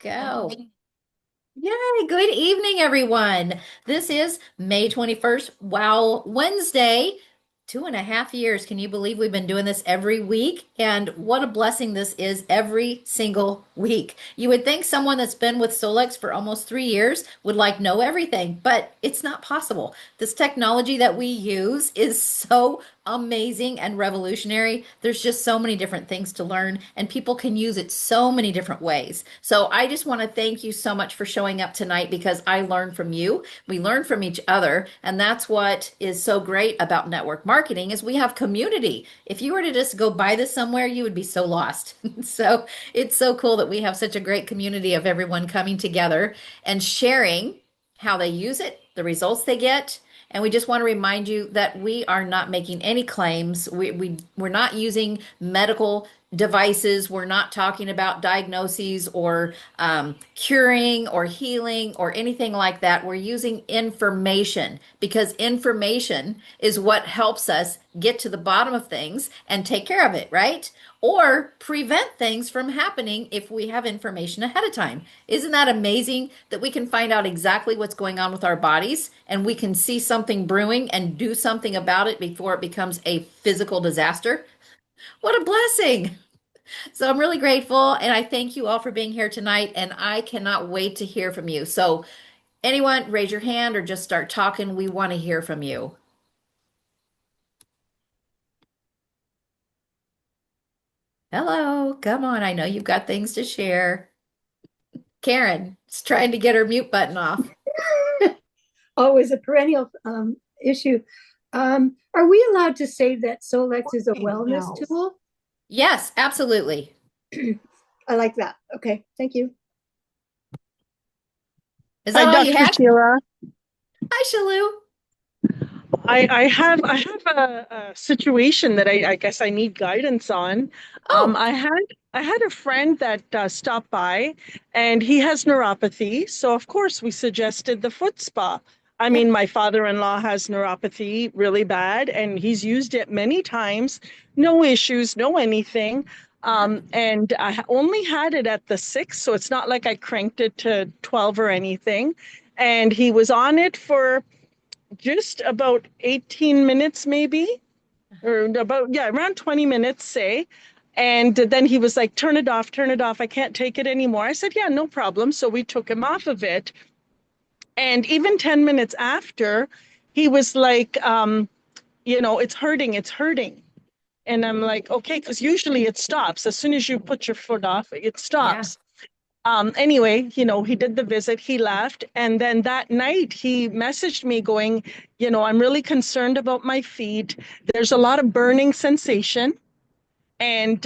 Go. Yay, good evening, everyone. This is May 21st. Wow, Wednesday. 2.5 years. Can you believe we've been doing this every week? And what a blessing this is every single week. You would think someone that's been with Solex for almost 3 years would like know everything, but it's not possible. This technology that we use is so amazing and revolutionary. There's just so many different things to learn, and people can use it so many different ways. So I just want to thank you so much for showing up tonight because I learned from you. We learn from each other, and that's what is so great about network marketing is we have community. If you were to just go buy this somewhere, you would be so lost. So it's so cool that we have such a great community of everyone coming together and sharing how they use it, the results they get. And we just want to remind you that we are not making any claims. We're not using medical devices. We're not talking about diagnoses or curing or healing or anything like that. We're using information because information is what helps us get to the bottom of things and take care of it, right? Or prevent things from happening if we have information ahead of time. Isn't that amazing that we can find out exactly what's going on with our bodies and we can see something brewing and do something about it before it becomes a physical disaster? What a blessing! So I'm really grateful and I thank you all for being here tonight and I cannot wait to hear from you. So anyone raise your hand or just start talking. We want to hear from you. Hello, come on. I know you've got things to share. Karen is trying to get her mute button off. Always a perennial issue. Are we allowed to say that Solex is a wellness tool? Yes, absolutely. I like that. Okay, thank you. Is Hi, that all you Dr. had? Sheila. Hi, Shalou. I have a situation that I guess I need guidance on. Oh, I had a friend that stopped by, and he has neuropathy. So of course we suggested the foot spa. I mean, my father-in-law has neuropathy really bad, and he's used it many times. No issues, no anything. And only had it at the 6, so it's not like I cranked it to 12 or anything. And he was on it for just about 18 minutes, maybe, or about, yeah, around 20 minutes, say. And then he was like, turn it off, turn it off. I can't take it anymore. I said, yeah, no problem. So we took him off of it. And even 10 minutes after, he was like, it's hurting, it's hurting. And I'm like, okay, because usually it stops. As soon as you put your foot off, it yeah. stops. Anyway, he did the visit, he left. And then that night he messaged me going, I'm really concerned about my feet. There's a lot of burning sensation. And,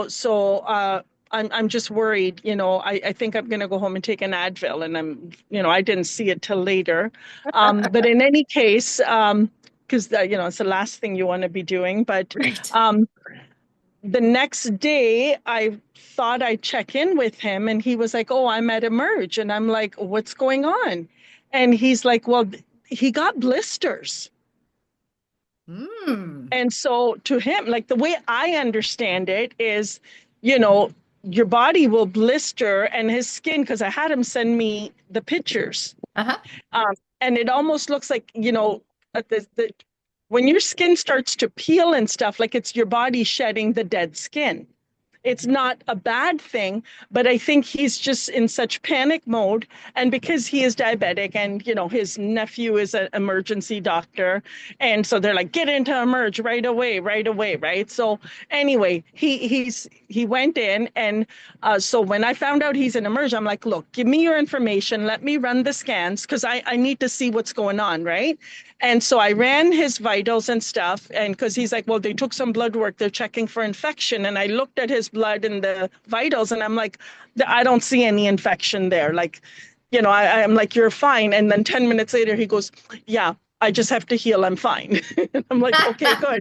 so I'm just worried, I think I'm going to go home and take an Advil. And I didn't see it till later. But in any case, because, it's the last thing you want to be doing. But Right. the next day I thought I'd check in with him and he was like, oh, I'm at Emerge. And I'm like, what's going on? And he's like, well, he got blisters. Mm. And so to him, like the way I understand it is, you know, your body will blister and his skin, because I had him send me the pictures. Uh-huh. Um, and it almost looks like, when your skin starts to peel and stuff, like it's your body shedding the dead skin. It's not a bad thing, but I think he's just in such panic mode. And because he is diabetic and, his nephew is an emergency doctor. And so they're like, get into Emerge right away, right away. Right. So anyway, he went in. And so when I found out he's in Emerge, I'm like, look, give me your information. Let me run the scans because I need to see what's going on. Right. And so I ran his vitals and stuff. And because he's like, well, they took some blood work, they're checking for infection. And I looked at his blood and the vitals, and I'm like, I don't see any infection there. Like, I'm like, you're fine. And then 10 minutes later, he goes, yeah, I just have to heal. I'm fine. And I'm like, okay, good.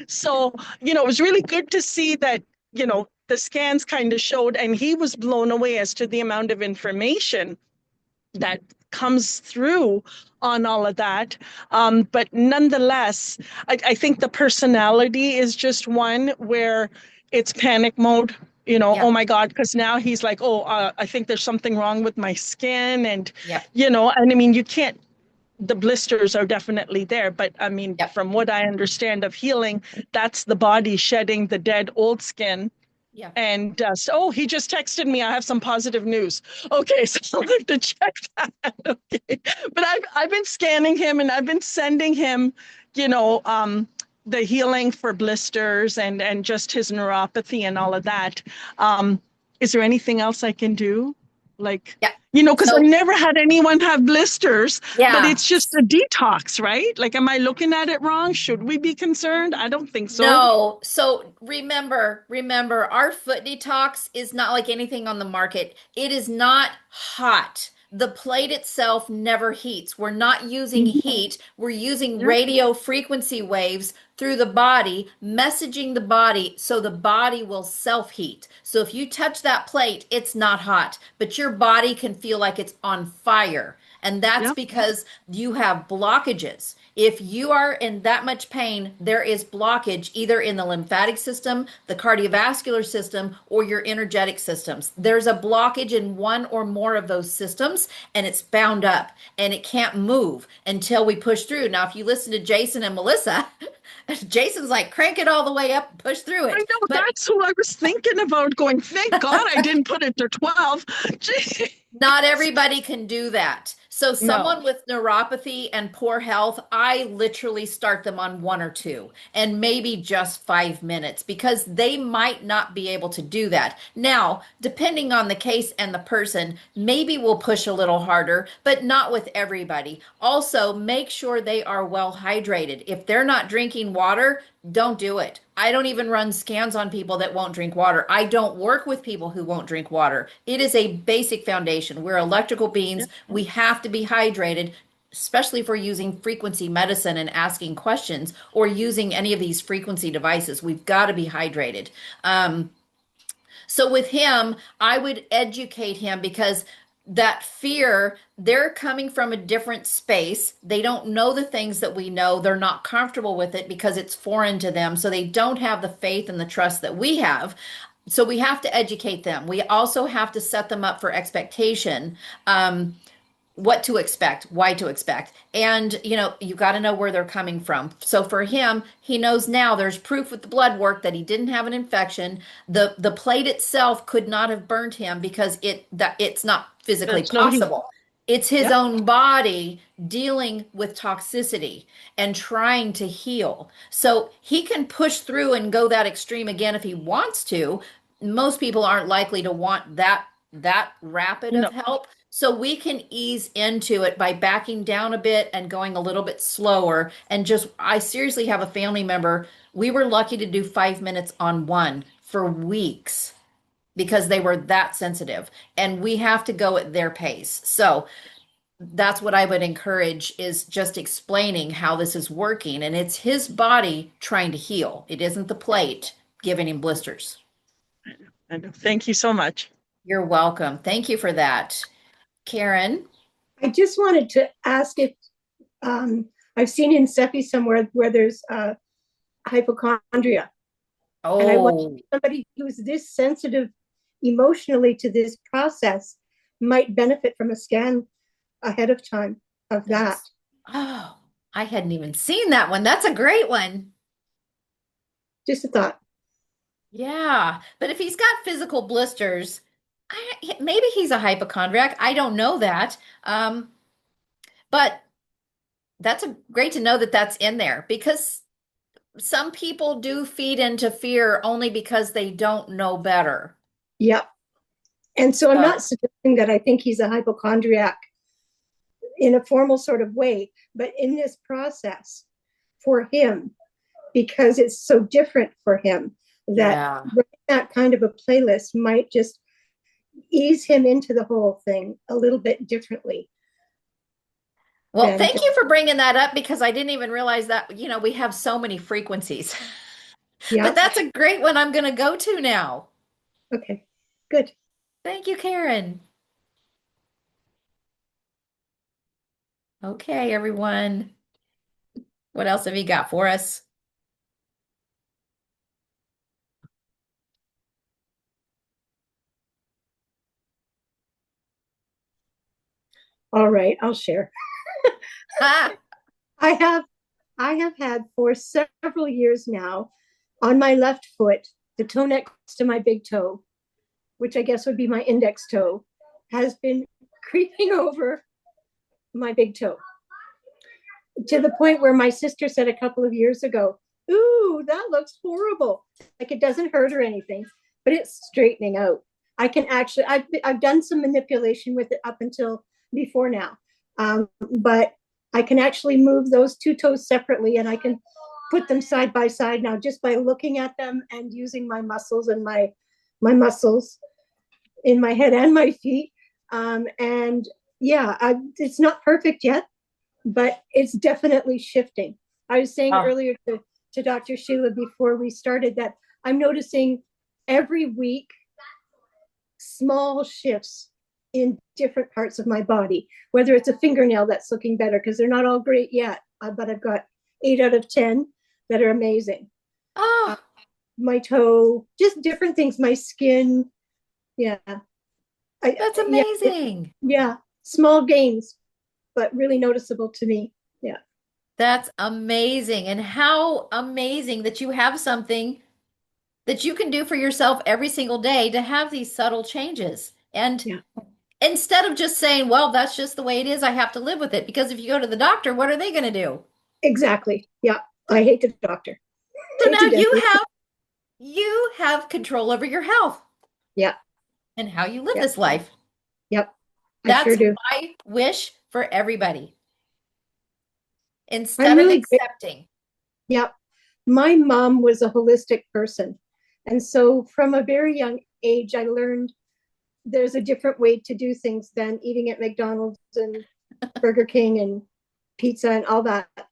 So, it was really good to see that, the scans kind of showed, and he was blown away as to the amount of information that comes through on all of that. But nonetheless, I think the personality is just one where it's panic mode. oh Yep. my God, because now he's like, oh, I think there's something wrong with my skin. And, Yep. and I mean, you can't, the blisters are definitely there. But I mean, Yep. from what I understand of healing, that's the body shedding the dead old skin. Yep. And oh, he just texted me. I have some positive news. Okay, so I'll have to check that. Okay, but I've been scanning him and I've been sending him, you know, the healing for blisters and just his neuropathy and all of that. Is there anything else I can do? Like, Yep. because I So, never had anyone have blisters, but yeah. it's just a detox, right? Like, am I looking at it wrong? Should we be concerned? I don't think so. No. So remember, our foot detox is not like anything on the market. It is not hot. The plate itself never heats. We're not using Mhm. heat. We're using Yeah. radio frequency waves through the body, messaging the body so the body will self-heat. So if you touch that plate, it's not hot, but your body can feel like it's on fire. And that's Yeah. because you have blockages. If you are in that much pain, there is blockage either in the lymphatic system, the cardiovascular system, or your energetic systems. There's a blockage in one or more of those systems, and it's bound up and it can't move until we push through. Now, if you listen to Jason and Melissa, Jason's like, crank it all the way up, push through I it. know But that's who I was thinking about going, thank God I didn't put it to 12. Gee. not everybody can do that. So, No, someone with neuropathy and poor health, I literally start them on one or two and maybe just 5 minutes because they might not be able to do that. Now, depending on the case and the person, maybe we'll push a little harder, but not with everybody. Also, make sure they are well hydrated. If they're not drinking water, don't do it. I don't even run scans on people that won't drink water. I don't work with people who won't drink water. It is a basic foundation. We're electrical yeah, beings. We have to be hydrated, especially if we're using frequency medicine and asking questions or using any of these frequency devices. We've got to be hydrated. Um, so with him, I would educate him because that fear, they're coming from a different space. They don't know the things that we know. They're not comfortable with it because it's foreign to them. So they don't have the faith and the trust that we have. So we have to educate them. We also have to set them up for expectation. What to expect, why to expect. And, you got to know where they're coming from. So for him, he knows now there's proof with the blood work that he didn't have an infection. The plate itself could not have burned him because it's not physically there's no heat. possible. It's his Yeah, own body dealing with toxicity and trying to heal. So he can push through and go that extreme again if he wants to. Most people aren't likely to want that rapid of no, help. So we can ease into it by backing down a bit and going a little bit slower. And just, I seriously have a family member. We were lucky to do 5 minutes on one for weeks because they were that sensitive. And we have to go at their pace. So that's what I would encourage is just explaining how this is working. And it's his body trying to heal. It isn't the plate giving him blisters. I know. Thank you so much. You're welcome. Thank you for that. Karen. I just wanted to ask if I've seen in Cephii somewhere where there's hypochondria, and I wonder Oh, if somebody who's this sensitive emotionally to this process might benefit from a scan ahead of time of that. that's, oh, I hadn't even seen that one. That's a great one. Just a thought. Yeah. But if he's got physical blisters, maybe he's a hypochondriac. I don't know that. But that's great to know that that's in there because some people do feed into fear only because they don't know better. Yep. And so I'm not So, suggesting that I think he's a hypochondriac in a formal sort of way, but in this process for him, because it's so different for him, that yeah. that kind of a playlist might just ease him into the whole thing a little bit differently Well, than thank just, you for bringing that up because I didn't even realize that, we have so many frequencies. But yeah. that's a great one I'm going to go to now. Okay, good. Thank you, Karen. Okay, everyone. What else have you got for us? All right, I'll share. Ah, I have I have had for several years now on my left foot, the toe next to my big toe, which I guess would be my index toe, has been creeping over my big toe to the point where my sister said a couple of years ago, "Ooh, that looks horrible." Like it doesn't hurt or anything, but it's straightening out. I can actually, I've done some manipulation with it up until before now, but I can actually move those two toes separately, and I can put them side by side now just by looking at them and using my muscles and my muscles in my head and my feet. And yeah, it's not perfect yet, but it's definitely shifting. I was saying oh, earlier to Dr. Sheila before we started that I'm noticing every week small shifts in different parts of my body, whether it's a fingernail that's looking better because they're not all great yet, but I've got 8 out of 10 that are amazing. Uh, oh, my toe, just different things, my skin. Yeah. that's Yeah. amazing. Yeah. Small gains, but really noticeable to me. Yeah. That's amazing. And how amazing that you have something that you can do for yourself every single day to have these subtle changes. And Yeah. instead of just saying, well, that's just the way it is, I have to live with it. Because if you go to the doctor, what are they going to do? Exactly. Yeah. I hate the doctor. So Hate now to death. you have control over your health Yeah. and how you live Yeah. this life. Yep. I sure That's do. my wish for everybody. I'm Instead of really great. accepting. Yep. My mom was a holistic person. And so from a very young age, I learned there's a different way to do things than eating at McDonald's and Burger King and pizza and all that. Uh,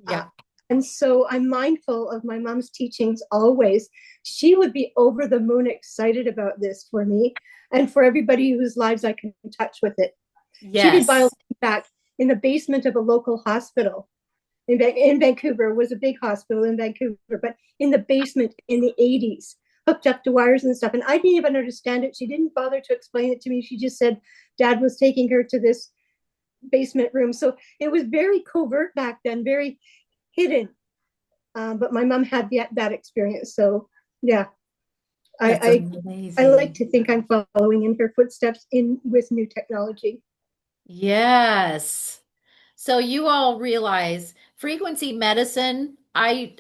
Yeah. and so I'm mindful of my mom's teachings always. She would be over the moon excited about this for me and for everybody whose lives I can touch with it. She did Yes. biofeedback in the basement of a local hospital in Vancouver. Was a big hospital in Vancouver, but in the basement in the 80s, hooked up to wires and stuff. And I didn't even understand it. She didn't bother to explain it to me. She just said dad was taking her to this basement room. So it was very covert back then, very hidden. But my mom had that experience. So yeah, That's I like amazing. to think I'm following in her footsteps in with new technology. Yes. So you all realize frequency medicine, I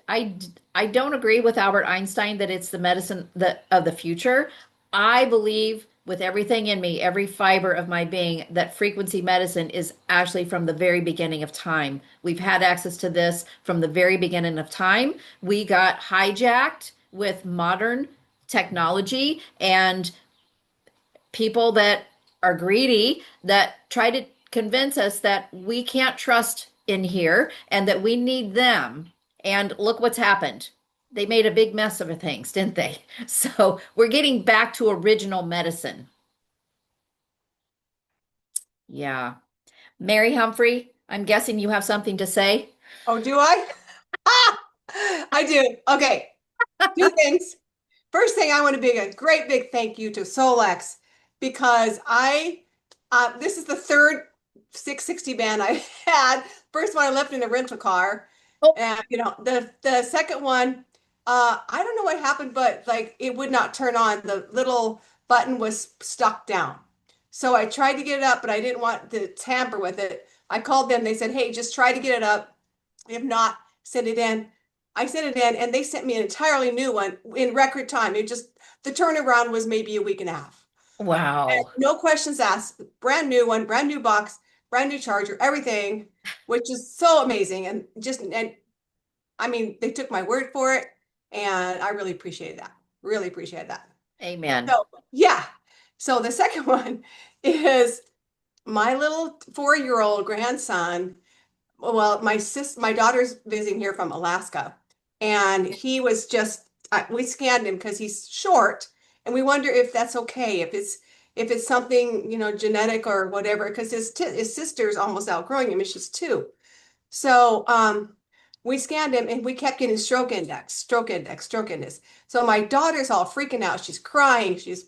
don't agree with Albert Einstein that it's the medicine of the future. I believe with everything in me, every fiber of my being, that frequency medicine is actually from the very beginning of time. We've had access to this from the very beginning of time. We got hijacked with modern technology and people that are greedy that try to convince us that we can't trust in here and that we need them. And look what's happened. They made a big mess of things, didn't they? So we're getting back to original medicine. Yeah. Mary Humphrey, I'm guessing you have something to say. Oh, do I? I do. Okay. Two things. First thing, I want to big a great big thank you to Solex because this is the third 660 band I've had. First one I left in a rental car. Oh, And the second one, I don't know what happened, but like it would not turn on. The little button was stuck down. So I tried to get it up, but I didn't want to tamper with it. I called them. They said, "Hey, just try to get it up. If not, send it in." I sent it in, and they sent me an entirely new one in record time. It just the turnaround was maybe a week and a half. wow. No questions asked. Brand new one, brand new box, brand new charger, everything, which is so amazing. And I mean, they took my word for it, and I really appreciate that. Really appreciate that. Amen. So yeah. So the second one is my little 4-year-old grandson. Well, my daughter's visiting here from Alaska, and he was just we scanned him because he's short, and we wonder if that's okay, if it's something genetic or whatever, because his sister's almost outgrowing him, and she's 2. So we scanned him, and we kept getting stroke index, stroke index, stroke index. So my daughter's all freaking out. She's crying. She's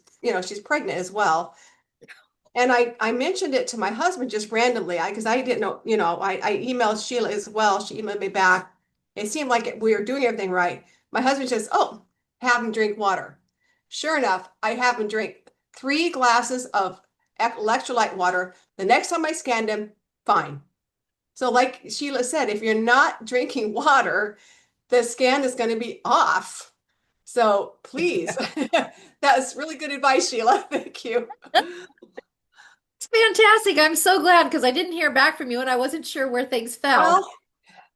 pregnant as well. And I mentioned it to my husband just randomly, because I didn't know, I emailed Sheila as well. She emailed me back. It seemed like we were doing everything right. My husband says, "Oh, have him drink water." Sure enough, I have him drink 3 glasses of electrolyte water. The next time I scanned him, fine. So like Sheila said, if you're not drinking water, the scan is going to be off. So please, that's really good advice, Sheila. Thank you. It's fantastic. I'm so glad because I didn't hear back from you and I wasn't sure where things fell.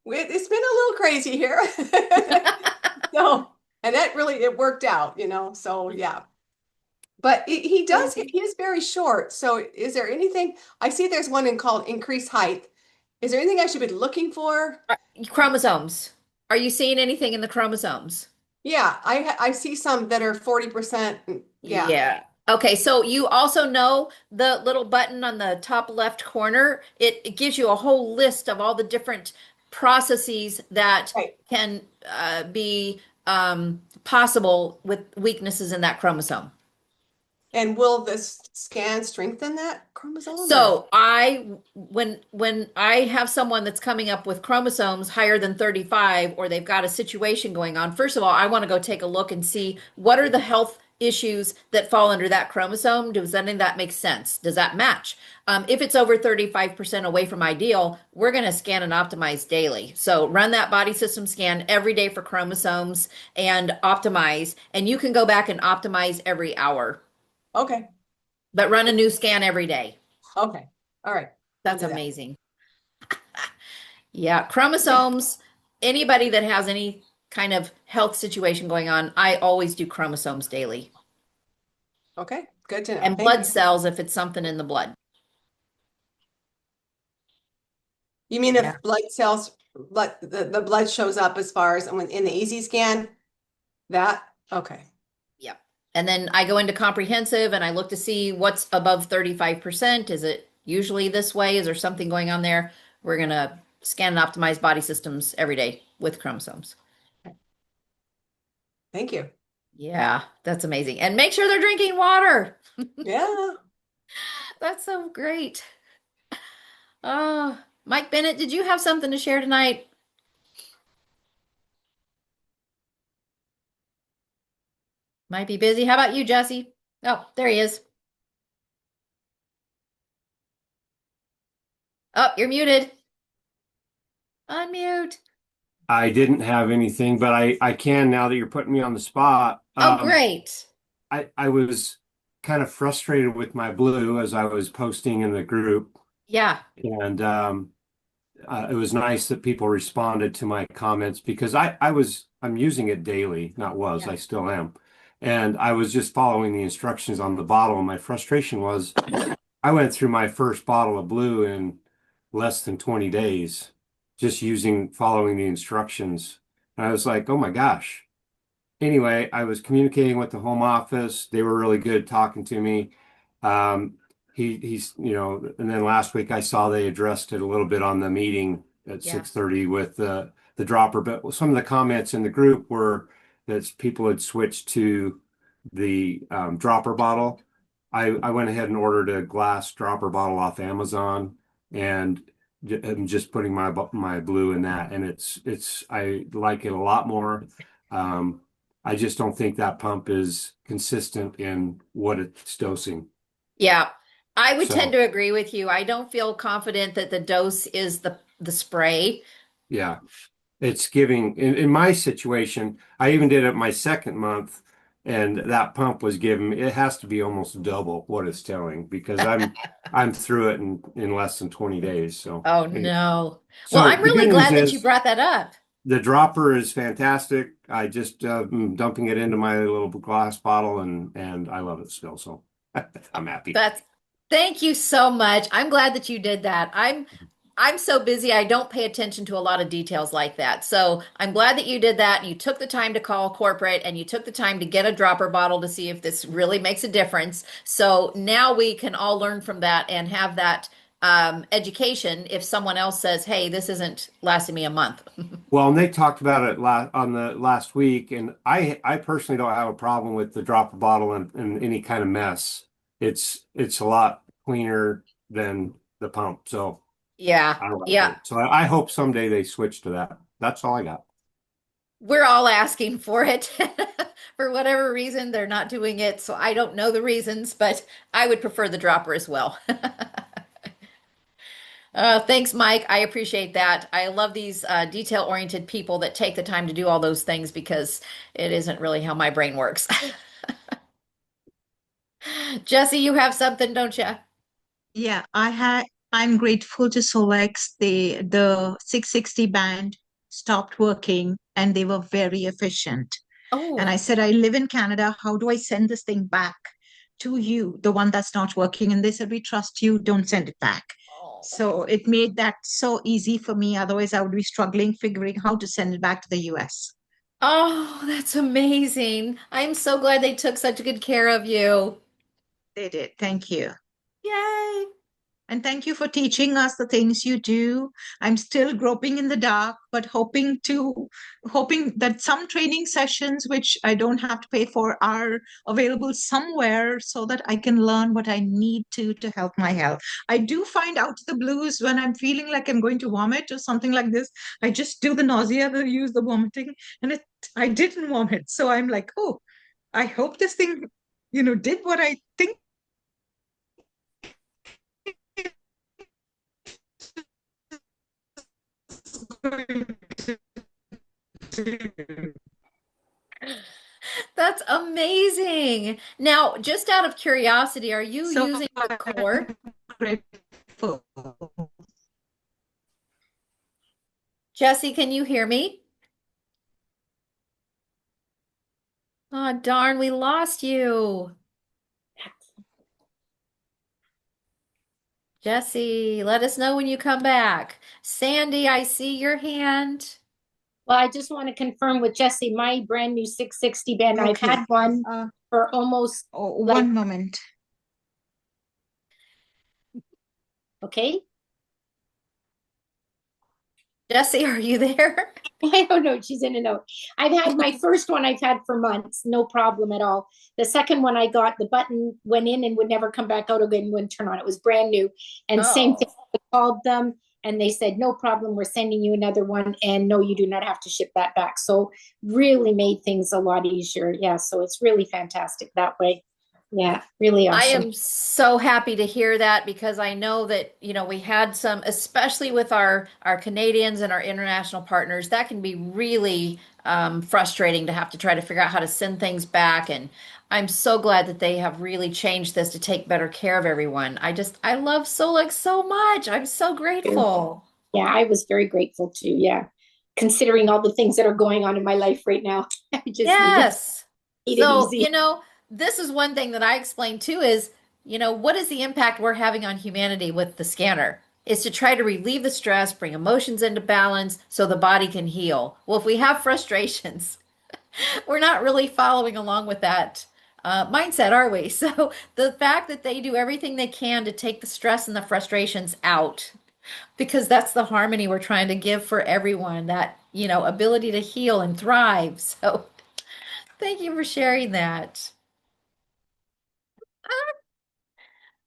Well, it's been a little crazy here. So, and that really, it worked out, so yeah. But he is very short. So is there anything, I see there's one called increased height. Is there anything I should be looking for? Chromosomes. Are you seeing anything in the chromosomes? Yeah, I see some that are 40%. Yeah. Yeah. Okay, so you also know the little button on the top left corner. It gives you a whole list of all the different processes that Right. can be possible with weaknesses in that chromosome. And will this scan strengthen that chromosome? So when I have someone that's coming up with chromosomes higher than 35 or they've got a situation going on, first of all, I want to go take a look and see what are the health issues that fall under that chromosome. Does any of that make sense? Does that match? If it's over 35% away from ideal, we're going to scan and optimize daily. So run that body system scan every day for chromosomes and optimize, and you can go back and optimize every hour, Okay. but run a new scan every day. Okay. All right. That's do that. amazing. Yeah, chromosomes, anybody that has any kind of health situation going on, I always do chromosomes daily. Okay. Good to know. And Thank blood you. cells if it's something in the blood. You mean Yeah. if blood cells, the blood shows up as far as when in the easy scan? That? Okay. Yep. And then I go into comprehensive and I look to see what's above 35%. Is it usually this way? Is there something going on there? We're going to scan and optimize body systems every day with chromosomes. Thank you. Yeah, that's amazing. And make sure they're drinking water. Yeah. That's so great. Oh, Mike Bennett, did you have something to share tonight? Might be busy. How about you, Jesse? Oh, there he is. Oh, you're muted. Unmute. I didn't have anything, but I can now that you're putting me on the spot. Oh, great. I was kind of frustrated with my blue as I was posting in the group, Yeah. and it was nice that people responded to my comments because I'm using it daily, not was, Yeah. I still am. And I was just following the instructions on the bottle, and my frustration was I went through my first bottle of blue in less than 20 days, just following the instructions. And I was like, oh my gosh. Anyway, I was communicating with the home office. They were really good talking to me. He's, and then last week I saw they addressed it a little bit on the meeting at Yeah. 6:30 with the dropper. But some of the comments in the group were that people had switched to the dropper bottle. I went ahead and ordered a glass dropper bottle off Amazon, and I'm just putting my blue in that, and I like it a lot more. I just don't think that pump is consistent in what it's dosing. Yeah. I would So, tend to agree with you. I don't feel confident that the dose is the spray. yeah, it's giving in my situation. I even did it my second month, and that pump was giving it has to be almost double what it's telling because I'm through it in less than 20 days. So, Oh, anyway. no. So Well, I'm the really good glad news that you is brought that up. the dropper is fantastic. I just am dumping it into my little glass bottle, and I love it still. So I'm happy. Thank you so much. I'm glad that you did that. I'm so busy, I don't pay attention to a lot of details like that. So I'm glad that you did that and you took the time to call corporate and you took the time to get a dropper bottle to see if this really makes a difference. So now we can all learn from that and have that education if someone else says, hey, this isn't lasting me a month. Well, and they talked about it on the last week, and I personally don't have a problem with the dropper bottle and any kind of mess. It's a lot cleaner than the pump. So Yeah. I like Yeah. it. So I hope someday they switch to that. That's all I got. We're all asking for it. For whatever reason, they're not doing it. So I don't know the reasons, but I would prefer the dropper as well. Thanks, Mike. I appreciate that. I love these detail-oriented people that take the time to do all those things because it isn't really how my brain works. Jesse, you have something, don't you? Yeah, I'm grateful to Solex. The 660 band stopped working and they were very efficient. And Oh, I said, I live in Canada. How do I send this thing back to you, the one that's not working? And they said, we trust you. Don't send it back. oh, So it made that so easy for me. Otherwise, I would be struggling figuring how to send it back to the US. oh, that's amazing. I'm so glad they took such good care of you. They did. Thank you. Yay. And thank you for teaching us the things you do. I'm still groping in the dark, but hoping that some training sessions, which I don't have to pay for, are available somewhere so that I can learn what I need to help my health. I do find out the blues when I'm feeling like I'm going to vomit or something like this. I just do the nausea, the use the vomiting, and I didn't vomit. So I'm like, oh, I hope this thing, did what I think. That's amazing. Now, just out of curiosity, are you So using the core? I'm grateful. Jesse, can you hear me? Oh, darn, we lost you. Jesse, let us know when you come back. Sandy, I see your hand. Well, I just want to confirm with Jesse, my brand new 660 band, I've Okay. had one Uh, for almost like, one moment. okay. Jesse, are you there? I don't know. She's in and out. I've had my first one I've had for months, no problem at all. The second one I got, the button went in and would never come back out again, wouldn't turn on. It was brand new. And same thing, Oh, I called them and they said, no problem, we're sending you another one. And no, you do not have to ship that back. So really made things a lot easier. Yeah. So it's really fantastic that way. Yeah, really I awesome. am so happy to hear that because I know that, we had some, especially with our Canadians and our international partners, that can be really frustrating to have to try to figure out how to send things back. And I'm so glad that they have really changed this to take better care of everyone. I love Solex so much. I'm so grateful. Yeah, I was very grateful too. Yeah. Considering all the things that are going on in my life right now, I just Yes. need it So, easy. this is one thing that I explained too is, what is the impact we're having on humanity with the scanner? Is to try to relieve the stress, bring emotions into balance so the body can heal. Well, if we have frustrations, we're not really following along with that mindset, are we? So the fact that they do everything they can to take the stress and the frustrations out, because that's the harmony we're trying to give for everyone, that, ability to heal and thrive. So thank you for sharing that.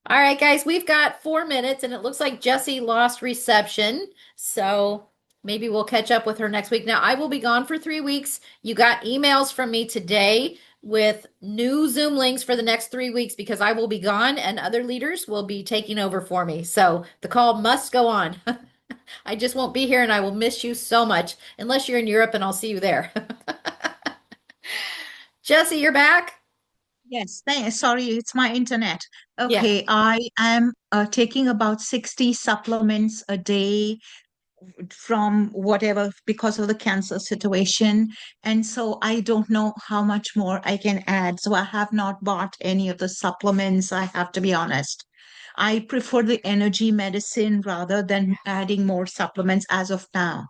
All right, guys, we've got 4 minutes and it looks like Jessie lost reception. So maybe we'll catch up with her next week. Now, I will be gone for 3 weeks. You got emails from me today with new Zoom links for the next 3 weeks because I will be gone and other leaders will be taking over for me. So the call must go on. I just won't be here and I will miss you so much unless you're in Europe and I'll see you there. Jessie, you're back? Yes, sorry, it's my internet. Yeah. Okay, I am taking about 60 supplements a day from whatever because of the cancer situation. And so I don't know how much more I can add. So I have not bought any of the supplements, I have to be honest. I prefer the energy medicine rather than adding more supplements as of now.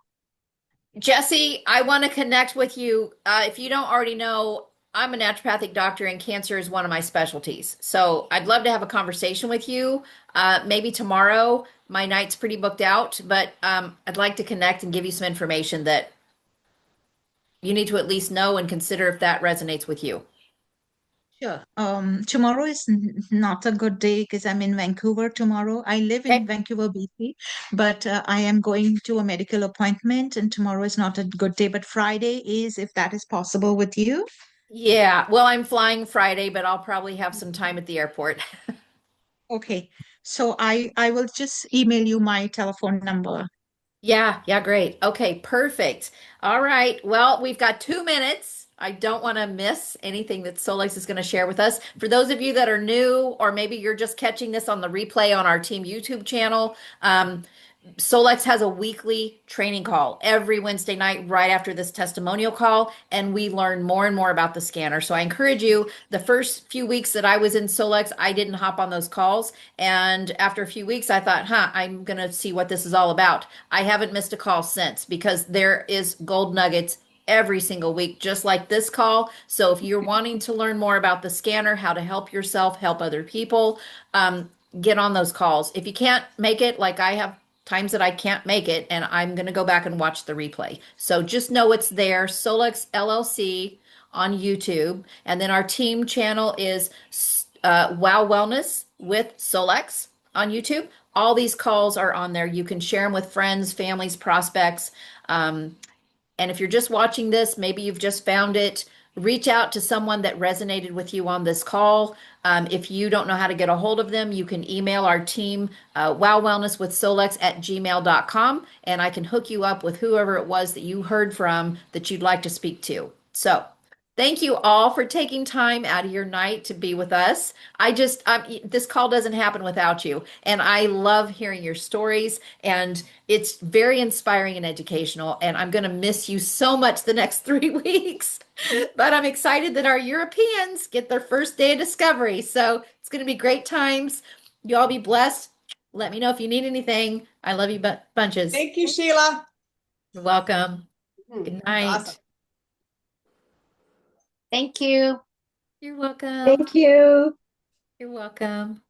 Jesse, I want to connect with you. If you don't already know, I'm a naturopathic doctor and cancer is one of my specialties. So I'd love to have a conversation with you. Maybe tomorrow. My night's pretty booked out, but I'd like to connect and give you some information that you need to at least know and consider if that resonates with you. Sure. Tomorrow is not a good day because I'm in Vancouver tomorrow. I live in Okay. Vancouver, BC, but I am going to a medical appointment, and tomorrow is not a good day. But Friday is, if that is possible with you. Yeah. Well, I'm flying Friday, but I'll probably have some time at the airport. Okay. So I will just email you my telephone number. Yeah, yeah, great. Okay, perfect. All right. Well, we've got 2 minutes. I don't want to miss anything that Solex is going to share with us. For those of you that are new, or maybe you're just catching this on the replay on our team YouTube channel, Solex has a weekly training call every Wednesday night right after this testimonial call, and we learn more and more about the scanner. So I encourage you, the first few weeks that I was in Solex, I didn't hop on those calls. And after a few weeks, I thought, I'm going to see what this is all about. I haven't missed a call since because there is gold nuggets every single week, just like this call. So if you're wanting to learn more about the scanner, how to help yourself, help other people, get on those calls. If you can't make it, like I have times that I can't make it, and I'm going to go back and watch the replay. So just know it's there, Solex LLC on YouTube. And then our team channel is Wow Wellness with Solex on YouTube. All these calls are on there. You can share them with friends, families, prospects. And if you're just watching this, maybe you've just found it, reach out to someone that resonated with you on this call. If you don't know how to get a hold of them, you can email our team, wowwellnesswithsolex@gmail.com, and I can hook you up with whoever it was that you heard from that you'd like to speak to. So thank you all for taking time out of your night to be with us. This call doesn't happen without you. And I love hearing your stories, and it's very inspiring and educational. And I'm going to miss you so much the next 3 weeks. But I'm excited that our Europeans get their first day of discovery. So it's going to be great times. You all be blessed. Let me know if you need anything. I love you bunches. Thank you, Sheila. You're welcome. Hmm, Good that's night. awesome. Thank you. You're welcome. Thank you. You're welcome.